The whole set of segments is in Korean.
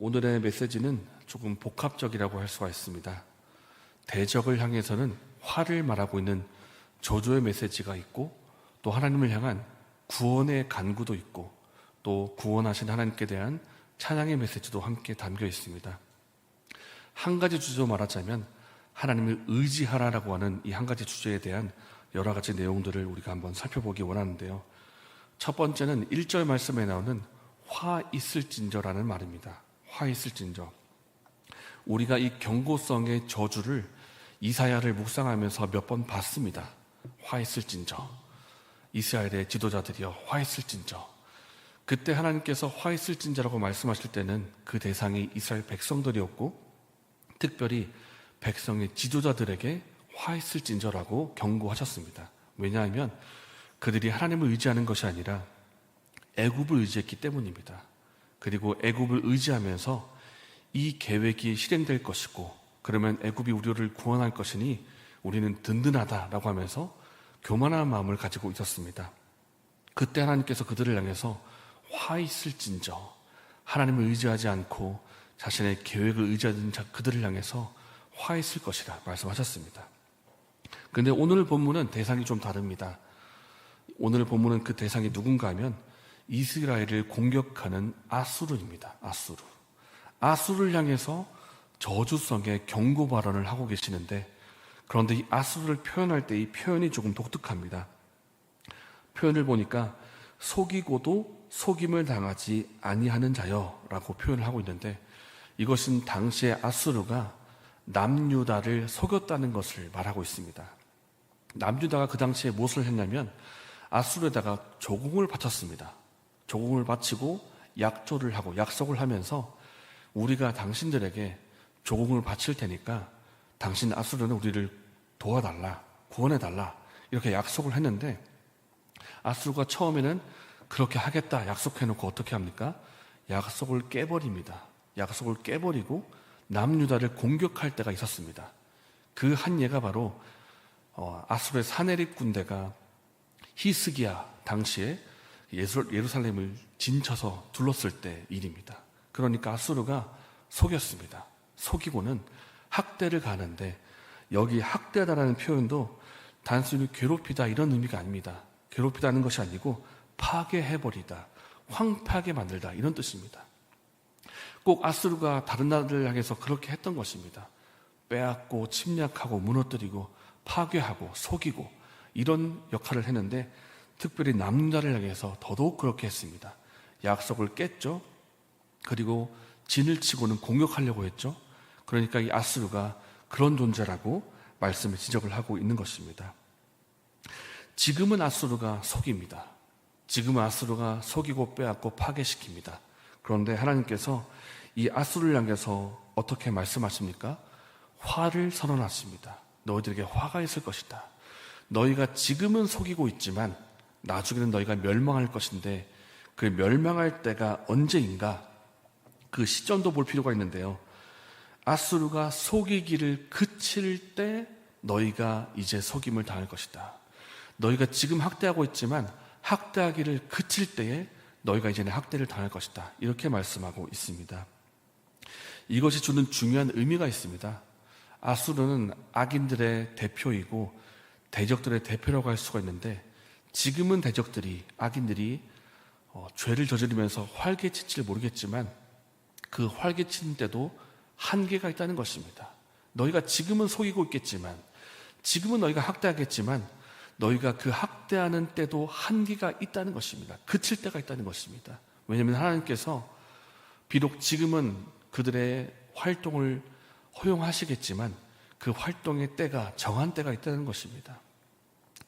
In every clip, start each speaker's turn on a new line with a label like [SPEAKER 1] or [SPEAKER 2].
[SPEAKER 1] 오늘의 메시지는 조금 복합적이라고 할 수가 있습니다. 대적을 향해서는 화를 말하고 있는 저주의 메시지가 있고, 또 하나님을 향한 구원의 간구도 있고, 또 구원하신 하나님께 대한 찬양의 메시지도 함께 담겨 있습니다. 한 가지 주제로 말하자면 하나님을 의지하라라고 하는 이 한 가지 주제에 대한 여러 가지 내용들을 우리가 한번 살펴보기 원하는데요. 첫 번째는 1절 말씀에 나오는 화 있을진저라는 말입니다. 화 있을진저. 우리가 이 경고성의 저주를 이사야를 묵상하면서 몇 번 봤습니다. 화 있을진저. 이스라엘의 지도자들이여 화 있을진저. 그때 하나님께서 화 있을진저라고 말씀하실 때는 그 대상이 이스라엘 백성들이었고, 특별히 백성의 지도자들에게 화 있을진저라고 경고하셨습니다. 왜냐하면 그들이 하나님을 의지하는 것이 아니라 애굽을 의지했기 때문입니다. 그리고 애굽을 의지하면서 이 계획이 실행될 것이고, 그러면 애굽이 우리를 구원할 것이니 우리는 든든하다라고 하면서 교만한 마음을 가지고 있었습니다. 그때 하나님께서 그들을 향해서 화 있을진저, 하나님을 의지하지 않고 자신의 계획을 의지하는 그들을 향해서 화 있을 것이라 말씀하셨습니다. 그런데 오늘 본문은 대상이 좀 다릅니다. 오늘 본문은 그 대상이 누군가 하면 이스라엘을 공격하는 아수르입니다. 아수르를 향해서 저주성의 경고 발언을 하고 계시는데, 그런데 이 아수르를 표현할 때 이 표현이 조금 독특합니다. 표현을 보니까 속이고도 속임을 당하지 아니하는 자여 라고 표현을 하고 있는데, 이것은 당시에 아수르가 남유다를 속였다는 것을 말하고 있습니다. 남유다가 그 당시에 무엇을 했냐면 아수르에다가 조공을 바쳤습니다. 조공을 바치고 약조를 하고 약속을 하면서 우리가 당신들에게 조공을 바칠 테니까 당신 아수르는 우리를 도와달라, 구원해달라, 이렇게 약속을 했는데, 아수르가 처음에는 그렇게 하겠다 약속해놓고 어떻게 합니까? 약속을 깨버립니다. 약속을 깨버리고 남유다를 공격할 때가 있었습니다. 그 한 예가 바로 아수르의 사내립 군대가 히스기야 당시에 예루살렘을 진쳐서 둘렀을 때 일입니다. 그러니까 아수르가 속였습니다. 속이고는 학대를 가는데, 여기 학대다라는 표현도 단순히 괴롭히다 이런 의미가 아닙니다. 괴롭히다는 것이 아니고 파괴해버리다, 황폐하게 만들다 이런 뜻입니다. 꼭 아수르가 다른 나라를 향해서 그렇게 했던 것입니다. 빼앗고 침략하고 무너뜨리고 파괴하고 속이고 이런 역할을 했는데, 특별히 남유다를 향해서 더더욱 그렇게 했습니다. 약속을 깼죠. 그리고 진을 치고는 공격하려고 했죠. 그러니까 이 아수르가 그런 존재라고 말씀을 지적을 하고 있는 것입니다. 지금은 아수르가 속입니다. 지금은 아수르가 속이고 빼앗고 파괴시킵니다. 그런데 하나님께서 이 아수르를 향해서 어떻게 말씀하십니까? 화를 선언하십니다. 너희들에게 화가 있을 것이다. 너희가 지금은 속이고 있지만 나중에는 너희가 멸망할 것인데, 그 멸망할 때가 언제인가, 그 시점도 볼 필요가 있는데요. 아수르가 속이기를 그칠 때 너희가 이제 속임을 당할 것이다. 너희가 지금 학대하고 있지만 학대하기를 그칠 때에 너희가 이제는 학대를 당할 것이다. 이렇게 말씀하고 있습니다. 이것이 주는 중요한 의미가 있습니다. 아수르는 악인들의 대표이고 대적들의 대표라고 할 수가 있는데, 지금은 대적들이, 악인들이 죄를 저지르면서 활개칠지를 모르겠지만 그 활개치는 때도 한계가 있다는 것입니다. 너희가 지금은 속이고 있겠지만, 지금은 너희가 학대하겠지만 너희가 그 학대하는 때도 한계가 있다는 것입니다. 그칠 때가 있다는 것입니다. 왜냐하면 하나님께서 비록 지금은 그들의 활동을 허용하시겠지만 그 활동의 때가, 정한 때가 있다는 것입니다.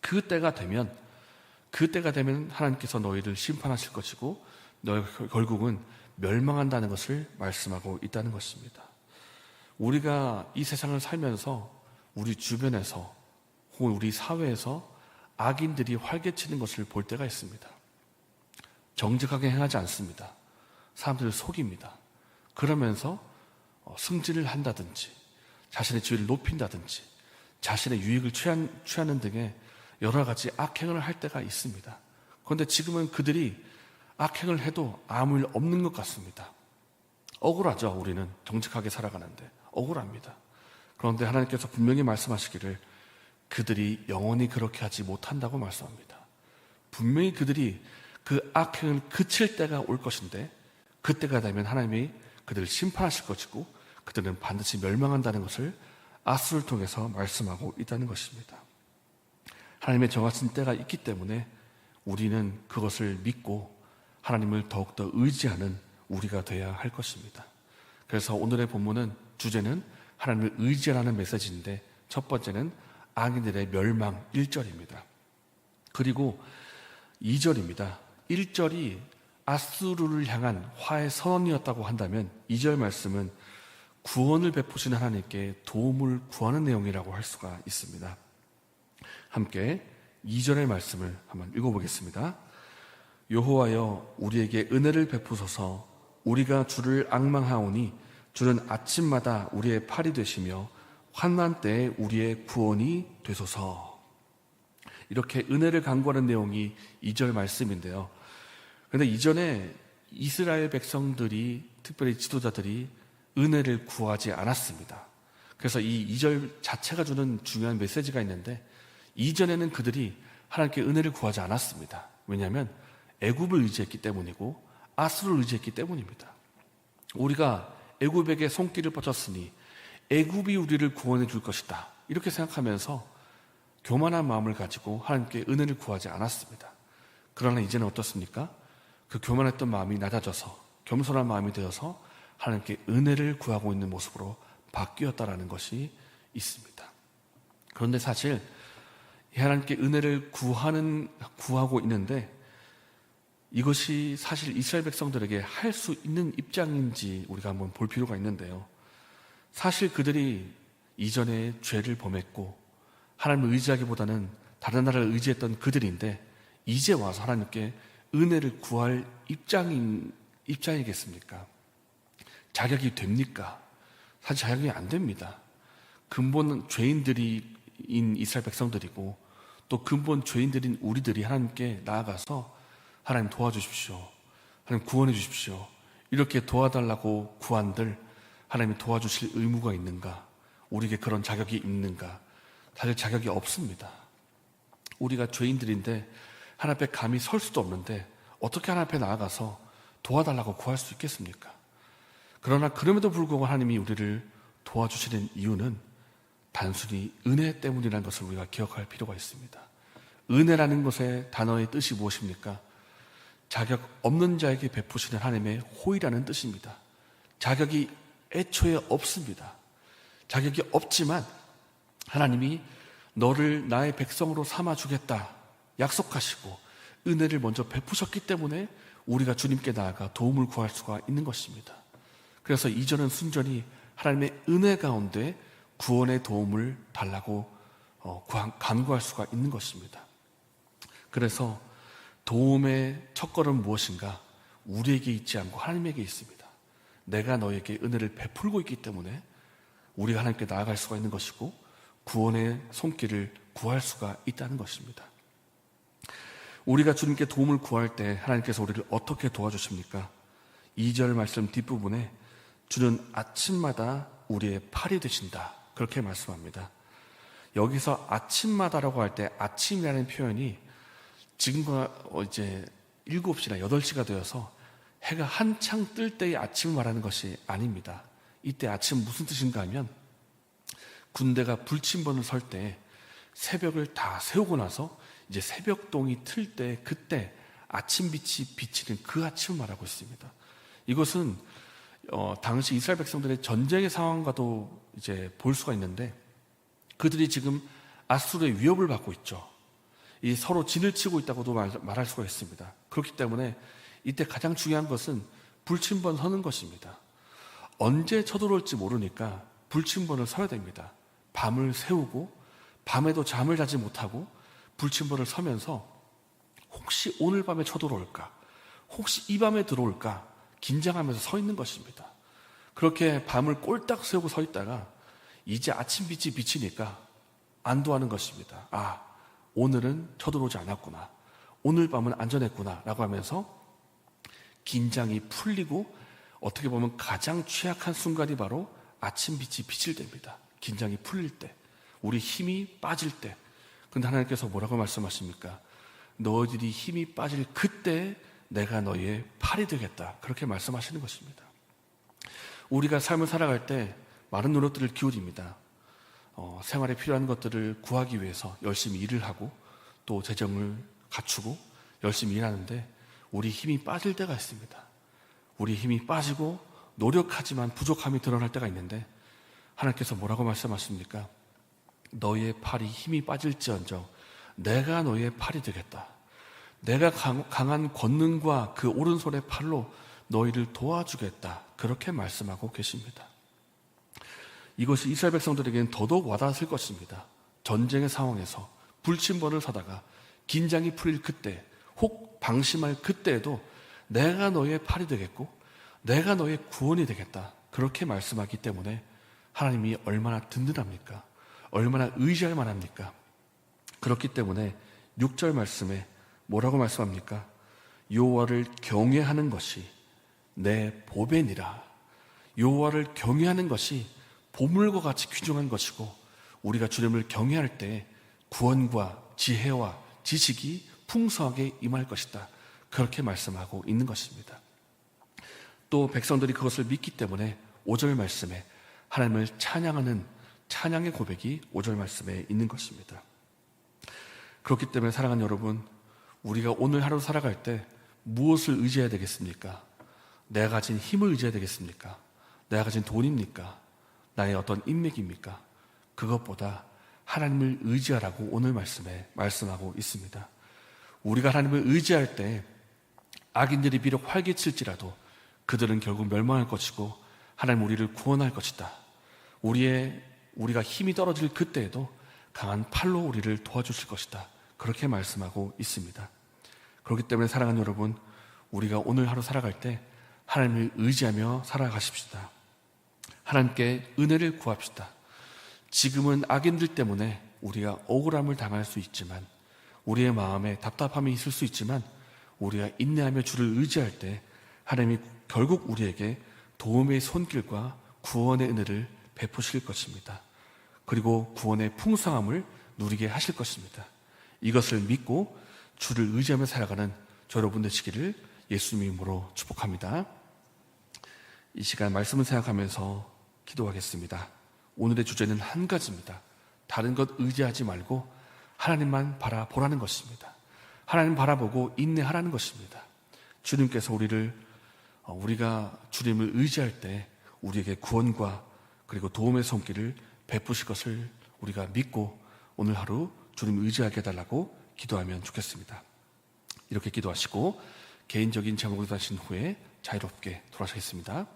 [SPEAKER 1] 그 때가 되면 하나님께서 너희를 심판하실 것이고 너희가 결국은 멸망한다는 것을 말씀하고 있다는 것입니다. 우리가 이 세상을 살면서 우리 주변에서 혹은 우리 사회에서 악인들이 활개치는 것을 볼 때가 있습니다. 정직하게 행하지 않습니다. 사람들을 속입니다. 그러면서 승진을 한다든지 자신의 지위를 높인다든지 자신의 유익을 취하는 등의 여러 가지 악행을 할 때가 있습니다. 그런데 지금은 그들이 악행을 해도 아무 일 없는 것 같습니다. 억울하죠. 우리는 정직하게 살아가는데 억울합니다. 그런데 하나님께서 분명히 말씀하시기를 그들이 영원히 그렇게 하지 못한다고 말씀합니다. 분명히 그들이 그 악행을 그칠 때가 올 것인데 그때가 되면 하나님이 그들을 심판하실 것이고 그들은 반드시 멸망한다는 것을 아수를 통해서 말씀하고 있다는 것입니다. 하나님의 정하신 때가 있기 때문에 우리는 그것을 믿고 하나님을 더욱더 의지하는 우리가 되어야 할 것입니다. 그래서 오늘의 본문은 주제는 하나님을 의지하라는 메시지인데 첫 번째는 악인들의 멸망 1절입니다. 그리고 2절입니다. 1절이 아수르를 향한 화해 선언이었다고 한다면 2절 말씀은 구원을 베푸시는 하나님께 도움을 구하는 내용이라고 할 수가 있습니다. 함께 2절의 말씀을 한번 읽어보겠습니다. 여호와여 우리에게 은혜를 베푸소서. 우리가 주를 앙망하오니 주는 아침마다 우리의 팔이 되시며 환난 때에 우리의 구원이 되소서. 이렇게 은혜를 간구하는 내용이 2절 말씀인데요. 그런데 이전에 이스라엘 백성들이 특별히 지도자들이 은혜를 구하지 않았습니다. 그래서 이 2절 자체가 주는 중요한 메시지가 있는데 이전에는 그들이 하나님께 은혜를 구하지 않았습니다. 왜냐하면 애굽을 의지했기 때문이고 아수를 의지했기 때문입니다. 우리가 애굽에게 손길을 뻗었으니 애굽이 우리를 구원해 줄 것이다. 이렇게 생각하면서 교만한 마음을 가지고 하나님께 은혜를 구하지 않았습니다. 그러나 이제는 어떻습니까? 그 교만했던 마음이 낮아져서 겸손한 마음이 되어서 하나님께 은혜를 구하고 있는 모습으로 바뀌었다라는 것이 있습니다. 그런데 사실 하나님께 은혜를 구하고 있는데 이것이 사실 이스라엘 백성들에게 할 수 있는 입장인지 우리가 한번 볼 필요가 있는데요. 사실 그들이 이전에 죄를 범했고 하나님을 의지하기보다는 다른 나라를 의지했던 그들인데 이제 와서 하나님께 은혜를 구할 입장이겠습니까? 자격이 됩니까? 사실 자격이 안 됩니다. 근본 죄인들인 이스라엘 백성들이고 또 근본 죄인들인 우리들이 하나님께 나아가서 하나님 도와주십시오. 하나님 구원해 주십시오. 이렇게 도와달라고 구한들 하나님이 도와주실 의무가 있는가? 우리에게 그런 자격이 있는가? 사실 자격이 없습니다. 우리가 죄인들인데 하나님 앞에 감히 설 수도 없는데 어떻게 하나님 앞에 나아가서 도와달라고 구할 수 있겠습니까? 그러나 그럼에도 불구하고 하나님이 우리를 도와주시는 이유는 단순히 은혜 때문이라는 것을 우리가 기억할 필요가 있습니다. 은혜라는 것의 단어의 뜻이 무엇입니까? 자격 없는 자에게 베푸시는 하나님의 호의라는 뜻입니다. 자격이 애초에 없습니다. 자격이 없지만 하나님이 너를 나의 백성으로 삼아주겠다 약속하시고 은혜를 먼저 베푸셨기 때문에 우리가 주님께 나아가 도움을 구할 수가 있는 것입니다. 그래서 이전은 순전히 하나님의 은혜 가운데 구원의 도움을 달라고 간구할 수가 있는 것입니다. 그래서 도움의 첫걸음 무엇인가? 우리에게 있지 않고 하나님에게 있습니다. 내가 너에게 은혜를 베풀고 있기 때문에 우리가 하나님께 나아갈 수가 있는 것이고 구원의 손길을 구할 수가 있다는 것입니다. 우리가 주님께 도움을 구할 때 하나님께서 우리를 어떻게 도와주십니까? 2절 말씀 뒷부분에 주는 아침마다 우리의 팔이 되신다 그렇게 말씀합니다. 여기서 아침마다라고 할 때 아침이라는 표현이 지금과 이제 7시나 8시가 되어서 해가 한창 뜰 때의 아침을 말하는 것이 아닙니다. 이때 아침 무슨 뜻인가 하면 군대가 불침번을 설 때 새벽을 다 세우고 나서 이제 새벽동이 틀 때 그때 아침빛이 비치는 그 아침을 말하고 있습니다. 이것은 당시 이스라엘 백성들의 전쟁의 상황과도 이제 볼 수가 있는데 그들이 지금 아수르의 위협을 받고 있죠. 이 서로 진을 치고 있다고도 말할 수가 있습니다. 그렇기 때문에 이때 가장 중요한 것은 불침번 서는 것입니다. 언제 쳐들어올지 모르니까 불침번을 서야 됩니다. 밤을 새우고 밤에도 잠을 자지 못하고 불침번을 서면서 혹시 오늘 밤에 쳐들어올까? 혹시 이 밤에 들어올까? 긴장하면서 서 있는 것입니다. 그렇게 밤을 꼴딱 세우고 서 있다가 이제 아침빛이 비치니까 안도하는 것입니다. 아, 오늘은 쳐들어오지 않았구나. 오늘 밤은 안전했구나 라고 하면서 긴장이 풀리고 어떻게 보면 가장 취약한 순간이 바로 아침 빛이 비칠 때입니다. 긴장이 풀릴 때, 우리 힘이 빠질 때. 그런데 하나님께서 뭐라고 말씀하십니까? 너희들이 힘이 빠질 그때 내가 너희의 팔이 되겠다. 그렇게 말씀하시는 것입니다. 우리가 삶을 살아갈 때 많은 노력들을 기울입니다. 생활에 필요한 것들을 구하기 위해서 열심히 일을 하고 또 재정을 갖추고 열심히 일하는데 우리 힘이 빠질 때가 있습니다. 우리 힘이 빠지고 노력하지만 부족함이 드러날 때가 있는데 하나님께서 뭐라고 말씀하십니까? 너희의 팔이 힘이 빠질지언정 내가 너희의 팔이 되겠다. 내가 강한 권능과 그 오른손의 팔로 너희를 도와주겠다. 그렇게 말씀하고 계십니다. 이것이 이스라엘 백성들에게는 더더욱 와닿았을 것입니다. 전쟁의 상황에서 불침번을 사다가 긴장이 풀릴 그때, 혹 방심할 그때에도 내가 너의 팔이 되겠고 내가 너의 구원이 되겠다. 그렇게 말씀하기 때문에 하나님이 얼마나 든든합니까? 얼마나 의지할 만합니까? 그렇기 때문에 6절 말씀에 뭐라고 말씀합니까? 여호와를 경외하는 것이 내 보배니라. 여호와를 경외하는 것이 보물과 같이 귀중한 것이고 우리가 주님을 경외할 때 구원과 지혜와 지식이 풍성하게 임할 것이다. 그렇게 말씀하고 있는 것입니다. 또 백성들이 그것을 믿기 때문에 5절 말씀에 하나님을 찬양하는 찬양의 고백이 5절 말씀에 있는 것입니다. 그렇기 때문에 사랑하는 여러분, 우리가 오늘 하루 살아갈 때 무엇을 의지해야 되겠습니까? 내가 가진 힘을 의지해야 되겠습니까? 내가 가진 돈입니까? 나의 어떤 인맥입니까? 그것보다 하나님을 의지하라고 오늘 말씀에 말씀하고 있습니다. 우리가 하나님을 의지할 때 악인들이 비록 활개칠지라도 그들은 결국 멸망할 것이고 하나님 우리를 구원할 것이다. 우리가 힘이 떨어질 그때에도 강한 팔로 우리를 도와주실 것이다. 그렇게 말씀하고 있습니다. 그렇기 때문에 사랑하는 여러분, 우리가 오늘 하루 살아갈 때 하나님을 의지하며 살아가십시다. 하나님께 은혜를 구합시다. 지금은 악인들 때문에 우리가 억울함을 당할 수 있지만, 우리의 마음에 답답함이 있을 수 있지만, 우리가 인내하며 주를 의지할 때 하나님이 결국 우리에게 도움의 손길과 구원의 은혜를 베푸실 것입니다. 그리고 구원의 풍성함을 누리게 하실 것입니다. 이것을 믿고 주를 의지하며 살아가는 저 여러분 되시기를 예수님 이름으로 축복합니다. 이 시간 말씀을 생각하면서 기도하겠습니다. 오늘의 주제는 한 가지입니다. 다른 것 의지하지 말고 하나님만 바라보라는 것입니다. 하나님 바라보고 인내하라는 것입니다. 주님께서 우리가 주님을 의지할 때 우리에게 구원과 그리고 도움의 손길을 베푸실 것을 우리가 믿고 오늘 하루 주님을 의지하게 해달라고 기도하면 좋겠습니다. 이렇게 기도하시고 개인적인 제목을 하신 후에 자유롭게 돌아가시겠습니다.